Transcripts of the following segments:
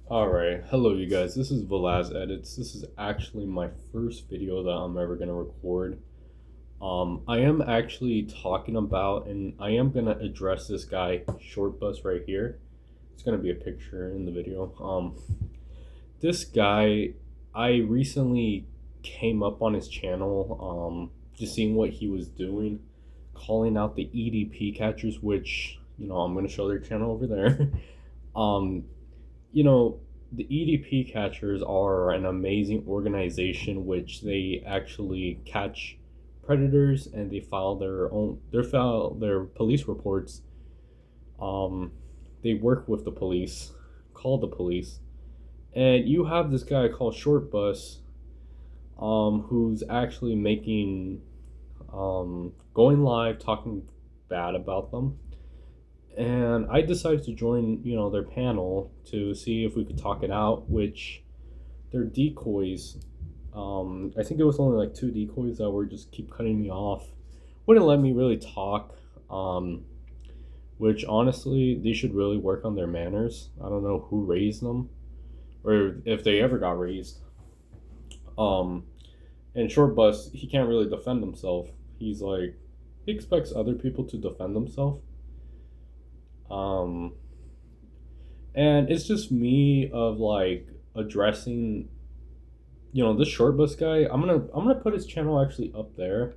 Alright, hello you guys, this is Velaz Edits. This is actually my first video that I'm ever gonna record. I am actually talking about, and I am gonna address this guy, Shortbus, right here. It's gonna be a picture in the video. This guy, I recently came up on his channel, just seeing what he was doing, calling out the EDP catchers, which, I'm gonna show their channel over there. um, you know, the EDP catchers are an amazing organization which they actually catch predators and they file their police reports. Um, they work with the police, call the police, and you have this guy called Shortbus, who's actually making, going live talking bad about them, and I decided to join, their panel to see if we could talk it out. Which their decoys, I think it was only like two decoys that were just keep cutting me off, wouldn't let me really talk. Which honestly, they should really work on their manners. I don't know who raised them, or if they ever got raised. Um, and Short Bus, he can't really defend himself. He's like, he expects other people to defend themselves. Um, and it's just me of like addressing, this short bus guy. I'm gonna put his channel actually up there.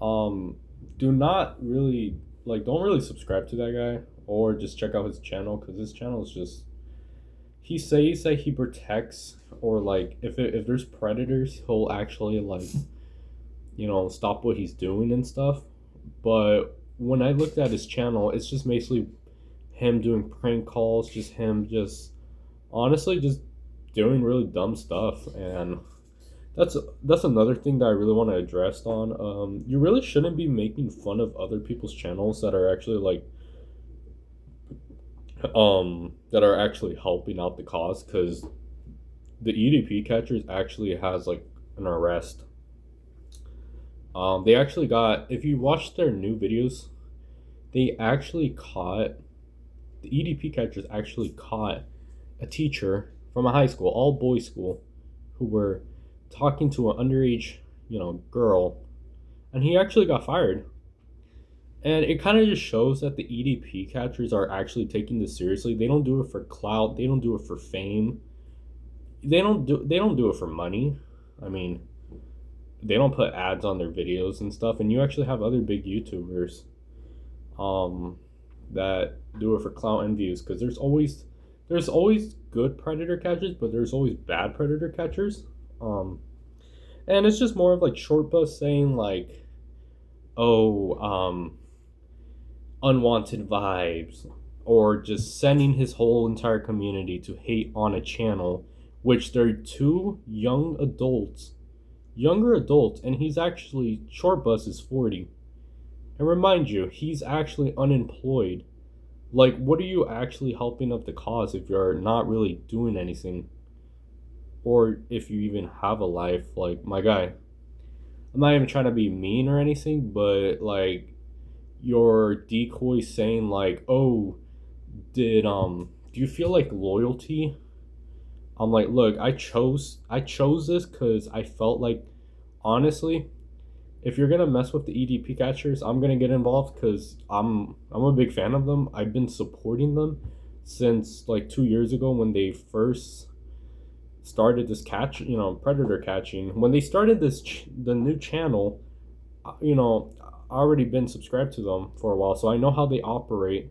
um do not really, like, don't really subscribe to that guy, or just check out his channel, because his channel is just, he says that he protects, or like if there's predators he'll actually, like, stop what he's doing and stuff. But when I looked at his channel, it's just basically him doing prank calls, just him just honestly just doing really dumb stuff. And that's another thing that I really want to address on. You really shouldn't be making fun of other people's channels that are actually like, that are actually helping out the cause, because the EDP catchers actually has like an arrest. They actually got, if you watch their new videos, they actually caught, the EDP catchers actually caught a teacher from a high school, all boys school, who were talking to an underage, girl, and he actually got fired. And it kind of just shows that the EDP catchers are actually taking this seriously. They don't do it for clout. They don't do it for fame. They don't do it for money. I mean, they don't put ads on their videos and stuff. And you actually have other big YouTubers, that do it for clout and views, because there's always good predator catchers, but there's always bad predator catchers. And it's just more of like Short Bus saying like, oh, unwanted vibes, or just sending his whole entire community to hate on a channel, which they're two younger adults, and he's actually, Short Bus is 40. And remind you, he's actually unemployed. Like, what are you actually helping up the cause if you're not really doing anything? Or if you even have a life, like, my guy. I'm not even trying to be mean or anything, but like, your decoy saying like, oh, do you feel like loyalty? I'm like, look, I chose this because I felt like, honestly, if you're gonna mess with the EDP catchers, I'm gonna get involved, because I'm a big fan of them. I've been supporting them since like 2 years ago, when they first started this predator catching. When they started the new channel, I already been subscribed to them for a while, so I know how they operate.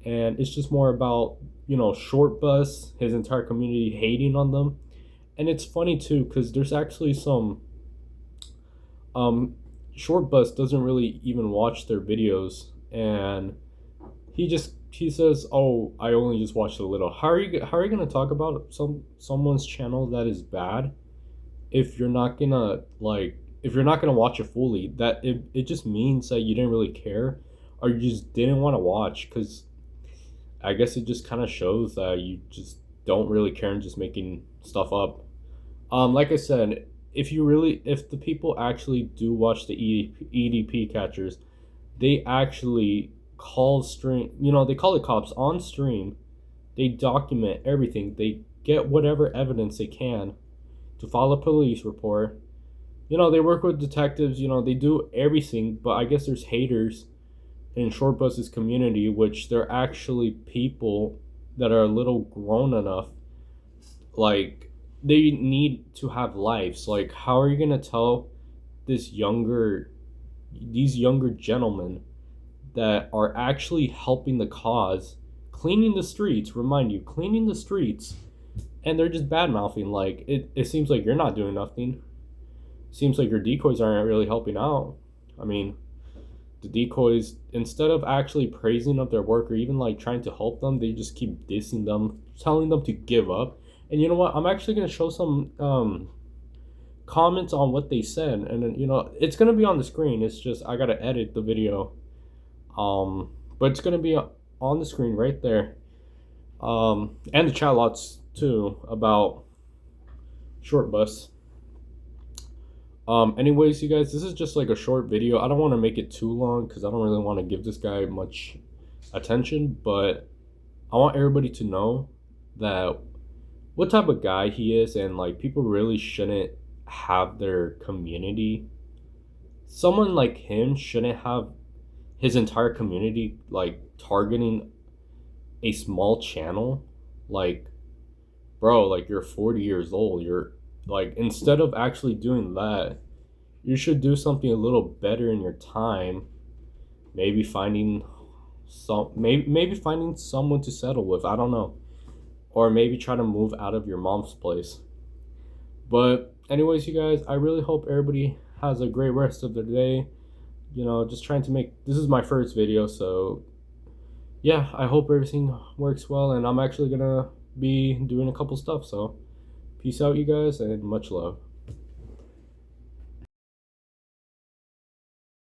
And it's just more about, Short Bus, his entire community hating on them. And it's funny too, because there's actually some, Short Bus doesn't really even watch their videos, and he says, "Oh, I only just watched a little." How are you gonna talk about someone's channel that is bad if you're not gonna, like, if you're not gonna watch it fully? That it just means that you didn't really care, or you just didn't want to watch, because I guess it just kind of shows that you just don't really care and just making stuff up. Like I said, if the people actually do watch the EDP catchers, they actually call stream, they call the cops on stream. They document everything. get whatever evidence they can to file a police report. You know, they work with detectives, you know, they do everything, but I guess there's haters in Shortbus's community, which they're actually people that are a little grown enough. Like, they need to have lives. Like, how are you gonna tell this younger these younger gentlemen that are actually helping the cause, cleaning the streets, remind you, cleaning the streets, and they're just bad mouthing? Like, it seems like you're not doing nothing. Seems like your decoys aren't really helping out. I mean, the decoys, instead of actually praising up their work or even like trying to help them, they just keep dissing them, telling them to give up. And you know what? I'm actually gonna show some comments on what they said, and then, you know, it's gonna be on the screen. It's just I gotta edit the video, but it's gonna be on the screen right there, and the chat lots too about Shortbus. Anyways, you guys, this is just like a short video. I don't want to make it too long because I don't really want to give this guy much attention, but I want everybody to know that what type of guy he is, and like, people really shouldn't have their community. Someone like him shouldn't have his entire community like targeting a small channel. Like, bro, like, you're 40 years old. You're like, instead of actually doing that, you should do something a little better in your time. Maybe finding maybe finding someone to settle with. I don't know. Or maybe try to move out of your mom's place. But anyways, you guys, I really hope everybody has a great rest of their day. You know, just trying to make, this is my first video, so yeah, I hope everything works well, and I'm actually gonna be doing a couple stuff. So peace out, you guys, and much love.